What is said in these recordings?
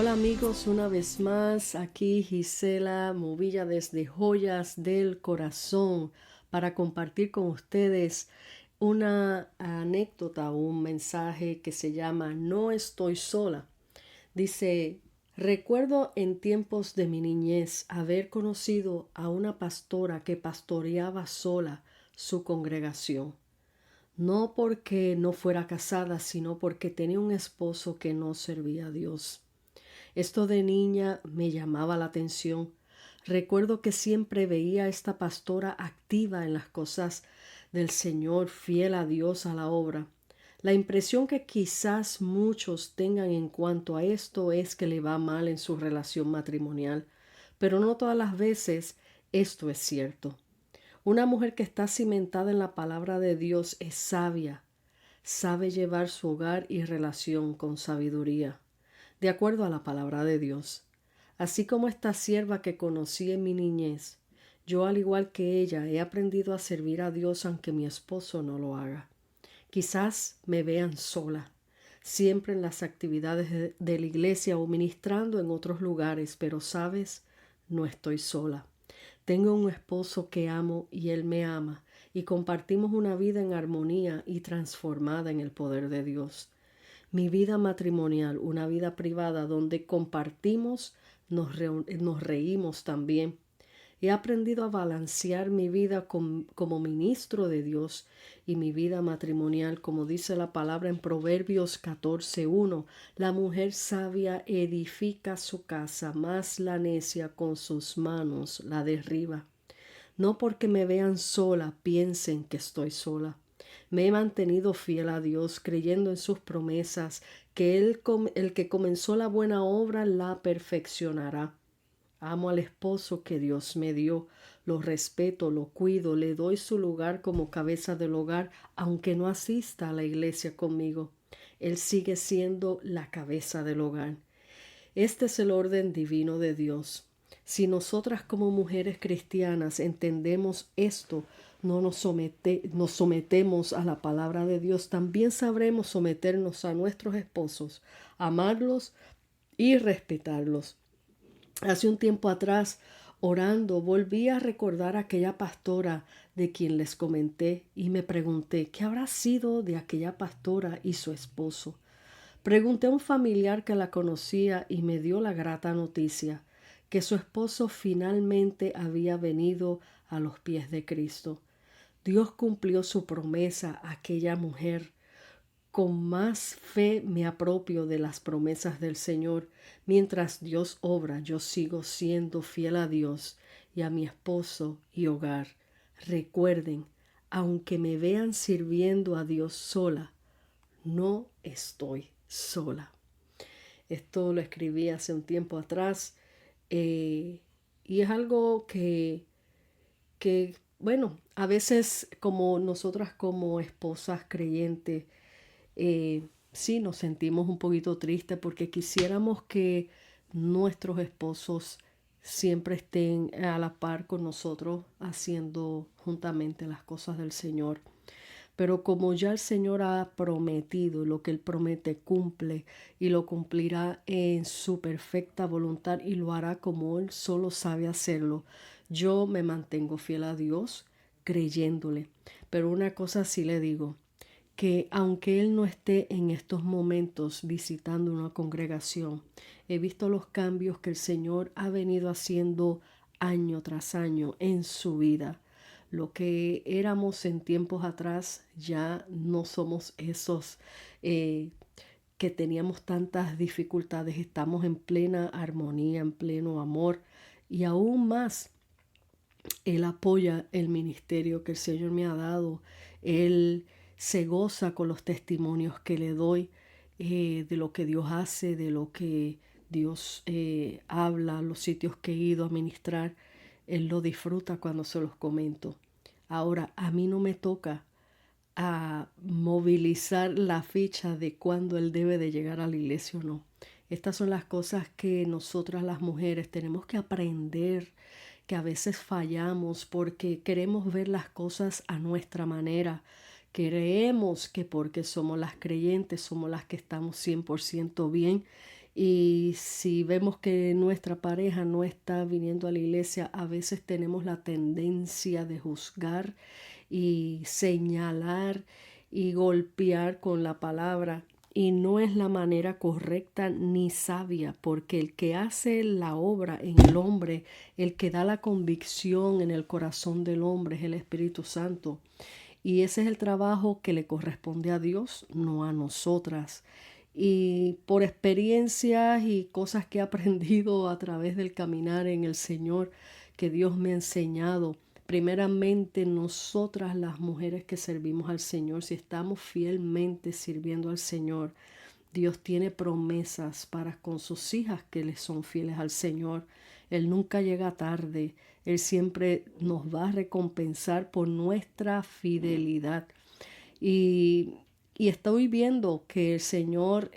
Hola amigos, una vez más, aquí Gisela Movilla desde Joyas del Corazón para compartir con ustedes una anécdota o un mensaje que se llama No estoy sola. Dice, recuerdo en tiempos de mi niñez haber conocido a una pastora que pastoreaba sola su congregación. No porque no fuera casada, sino porque tenía un esposo que no servía a Dios. Esto de niña me llamaba la atención. Recuerdo que siempre veía a esta pastora activa en las cosas del Señor, fiel a Dios a la obra. La impresión que quizás muchos tengan en cuanto a esto es que le va mal en su relación matrimonial, pero no todas las veces esto es cierto. Una mujer que está cimentada en la palabra de Dios es sabia, sabe llevar su hogar y relación con sabiduría de acuerdo a la palabra de Dios. Así como esta sierva que conocí en mi niñez, yo al igual que ella he aprendido a servir a Dios aunque mi esposo no lo haga. Quizás me vean sola, siempre en las actividades de la iglesia o ministrando en otros lugares, pero sabes, no estoy sola. Tengo un esposo que amo y él me ama, y compartimos una vida en armonía y transformada en el poder de Dios. Mi vida matrimonial, una vida privada donde compartimos, nos reímos también. He aprendido a balancear mi vida como ministro de Dios y mi vida matrimonial, como dice la palabra en Proverbios 14:1. La mujer sabia edifica su casa, mas la necia con sus manos la derriba. No porque me vean sola piensen que estoy sola. Me he mantenido fiel a Dios, creyendo en sus promesas, que el que comenzó la buena obra la perfeccionará. Amo al esposo que Dios me dio, lo respeto, lo cuido, le doy su lugar como cabeza del hogar, aunque no asista a la iglesia conmigo. Él sigue siendo la cabeza del hogar. Este es el orden divino de Dios. Si nosotras como mujeres cristianas entendemos esto, no nos sometemos a la palabra de Dios, también sabremos someternos a nuestros esposos, amarlos y respetarlos. Hace un tiempo atrás, orando, volví a recordar a aquella pastora de quien les comenté y me pregunté, ¿qué habrá sido de aquella pastora y su esposo? Pregunté a un familiar que la conocía y me dio la grata noticia que su esposo finalmente había venido a los pies de Cristo. Dios cumplió su promesa a aquella mujer. Con más fe me apropio de las promesas del Señor. Mientras Dios obra, yo sigo siendo fiel a Dios y a mi esposo y hogar. Recuerden, aunque me vean sirviendo a Dios sola, no estoy sola. Esto lo escribí hace un tiempo atrás y es algo bueno, a veces como nosotras como esposas creyentes, sí nos sentimos un poquito tristes porque quisiéramos que nuestros esposos siempre estén a la par con nosotros haciendo juntamente las cosas del Señor. Pero como ya el Señor ha prometido, lo que Él promete cumple y lo cumplirá en su perfecta voluntad y lo hará como Él solo sabe hacerlo, yo me mantengo fiel a Dios creyéndole. Pero una cosa sí le digo, que aunque Él no esté en estos momentos visitando una congregación, he visto los cambios que el Señor ha venido haciendo año tras año en su vida. Lo que éramos en tiempos atrás ya no somos esos que teníamos tantas dificultades. Estamos en plena armonía, en pleno amor y aún más. Él apoya el ministerio que el Señor me ha dado. Él se goza con los testimonios que le doy de lo que Dios hace, de lo que Dios habla, los sitios que he ido a ministrar. Él lo disfruta cuando se los comento. Ahora, a mí no me toca a movilizar la ficha de cuándo él debe de llegar a la iglesia o no. Estas son las cosas que nosotras las mujeres tenemos que aprender, que a veces fallamos porque queremos ver las cosas a nuestra manera. Creemos que porque somos las creyentes somos las que estamos 100% bien Y si vemos que nuestra pareja no está viniendo a la iglesia, a veces tenemos la tendencia de juzgar y señalar y golpear con la palabra. Y no es la manera correcta ni sabia, porque el que hace la obra en el hombre, el que da la convicción en el corazón del hombre es el Espíritu Santo. Y ese es el trabajo que le corresponde a Dios, no a nosotras. Y por experiencias y cosas que he aprendido a través del caminar en el Señor, que Dios me ha enseñado, primeramente nosotras las mujeres que servimos al Señor, si estamos fielmente sirviendo al Señor, Dios tiene promesas para con sus hijas que les son fieles al Señor. Él nunca llega tarde. Él siempre nos va a recompensar por nuestra fidelidad. Y, y estoy viendo que el Señor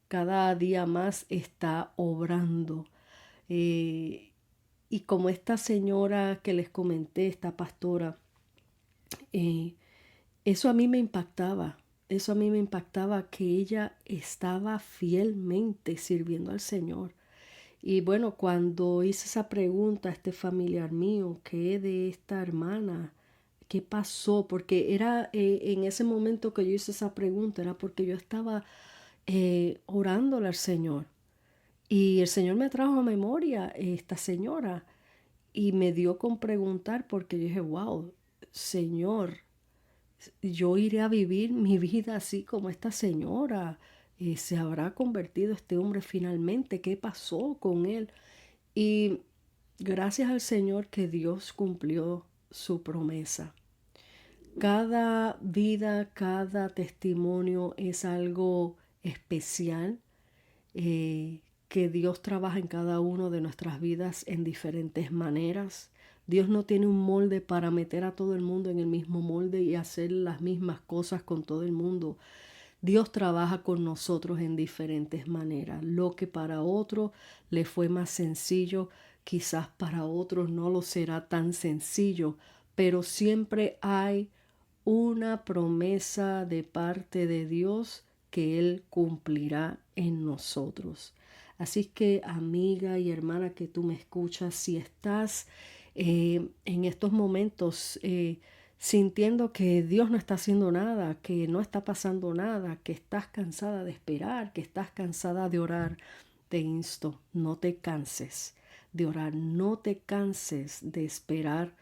cada día más está obrando. Eh, y como esta señora que les comenté, esta pastora, eh, eso a mí me impactaba. Eso a mí me impactaba que ella estaba fielmente sirviendo al Señor. Y bueno, cuando hice esa pregunta a este familiar mío, ¿qué de esta hermana? ¿Qué pasó? Porque era en ese momento que yo hice esa pregunta, era porque yo estaba orándole al Señor. Y el Señor me trajo a memoria esta señora y me dio con preguntar porque yo dije, wow, Señor, yo iré a vivir mi vida así como esta señora. ¿Se habrá convertido este hombre finalmente? ¿Qué pasó con él? Y gracias al Señor que Dios cumplió su promesa. Cada vida, cada testimonio es algo especial, que Dios trabaja en cada uno de nuestras vidas en diferentes maneras. Dios no tiene un molde para meter a todo el mundo en el mismo molde y hacer las mismas cosas con todo el mundo. Dios trabaja con nosotros en diferentes maneras. Lo que para otro le fue más sencillo, quizás para otros no lo será tan sencillo, pero siempre hay una promesa de parte de Dios que Él cumplirá en nosotros. Así que amiga y hermana que tú me escuchas, si estás en estos momentos sintiendo que Dios no está haciendo nada, que no está pasando nada, que estás cansada de esperar, que estás cansada de orar, te insto, no te canses de orar, no te canses de esperar,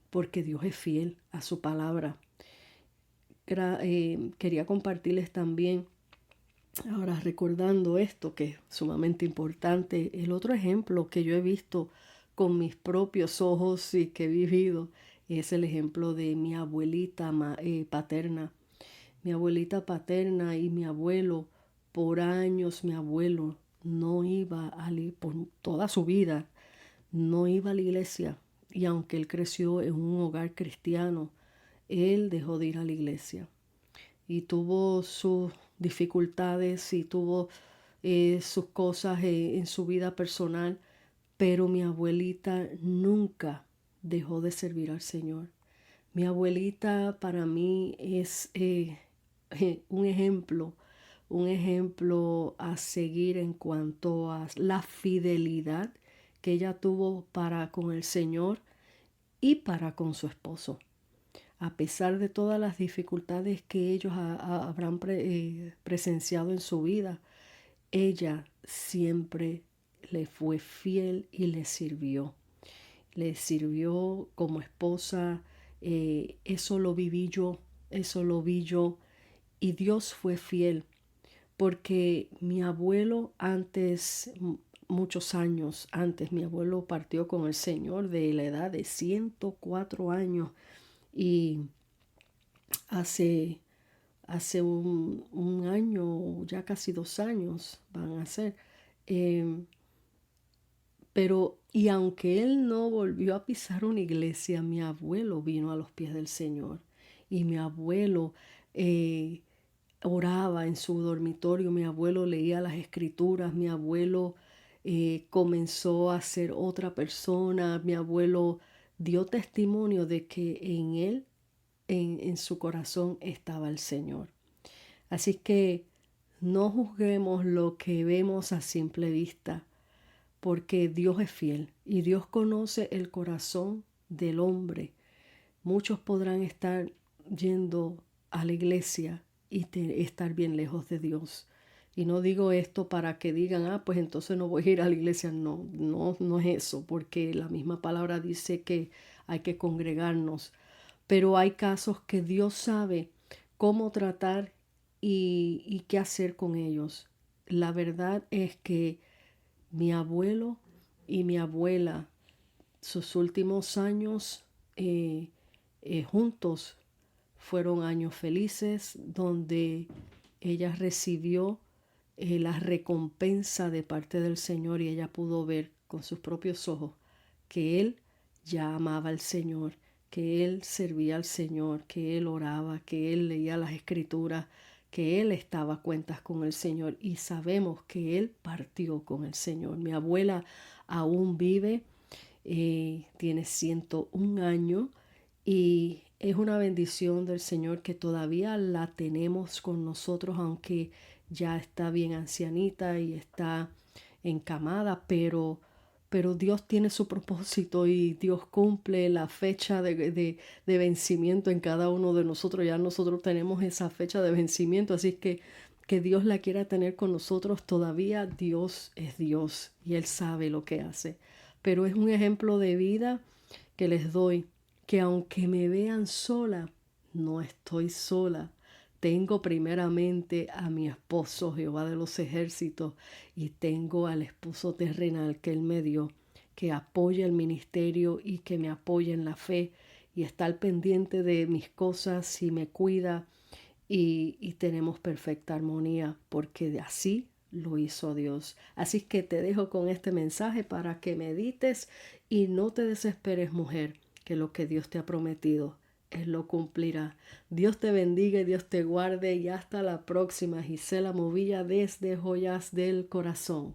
porque Dios es fiel a su palabra. Quería compartirles también, ahora recordando esto que es sumamente importante, el otro ejemplo que yo he visto con mis propios ojos y que he vivido es el ejemplo de mi abuelita paterna. Mi abuelita paterna y mi abuelo, por años mi abuelo no iba por toda su vida, no iba a la iglesia. Y aunque él creció en un hogar cristiano, él dejó de ir a la iglesia y tuvo sus dificultades y tuvo sus cosas en su vida personal, pero mi abuelita nunca dejó de servir al Señor. Mi abuelita para mí es un ejemplo a seguir en cuanto a la fidelidad que ella tuvo para con el Señor y para con su esposo. A pesar de todas las dificultades que ellos habrán presenciado en su vida, ella siempre le fue fiel y le sirvió. Le sirvió como esposa. Eso lo viví yo, eso lo vi yo. Y Dios fue fiel, porque mi abuelo antes, muchos años antes, mi abuelo partió con el Señor de la edad de 104 años. Y hace, hace un año, ya casi 2 años van a ser. eh, pero, y aunque él no volvió a pisar una iglesia, mi abuelo vino a los pies del Señor. Y mi abuelo oraba en su dormitorio, mi abuelo leía las escrituras, mi abuelo comenzó a ser otra persona, mi abuelo dio testimonio de que en él, en su corazón estaba el Señor. Así que No juzguemos lo que vemos a simple vista, porque Dios es fiel y Dios conoce el corazón del hombre. Muchos podrán estar yendo a la iglesia y estar bien lejos de Dios. Y no digo esto para que digan, pues entonces no voy a ir a la iglesia. No, no, no es eso, porque la misma palabra dice que hay que congregarnos. Pero hay casos que Dios sabe cómo tratar y qué hacer con ellos. La verdad es que mi abuelo y mi abuela, sus últimos años juntos fueron años felices donde ella recibió la recompensa de parte del Señor y ella pudo ver con sus propios ojos que él ya amaba al Señor, que él servía al Señor, que él oraba, que él leía las escrituras, que él estaba a cuentas con el Señor y sabemos que él partió con el Señor. Mi abuela aún vive, tiene 101 años y es una bendición del Señor que todavía la tenemos con nosotros, aunque ya está bien ancianita y está encamada, pero Dios tiene su propósito y Dios cumple la fecha de vencimiento en cada uno de nosotros. Ya nosotros tenemos esa fecha de vencimiento, así que Dios la quiera tener con nosotros todavía. Dios es Dios y Él sabe lo que hace. Pero es un ejemplo de vida que les doy, que aunque me vean sola, no estoy sola. Tengo primeramente a mi esposo Jehová de los ejércitos y tengo al esposo terrenal que Él me dio, que apoya el ministerio y que me apoya en la fe y está al pendiente de mis cosas y me cuida y tenemos perfecta armonía porque de así lo hizo Dios. Así que te dejo con este mensaje para que medites y no te desesperes, mujer, que lo que Dios te ha prometido, Él lo cumplirá. Dios te bendiga y Dios te guarde y hasta la próxima. Gisela Movilla desde Joyas del Corazón.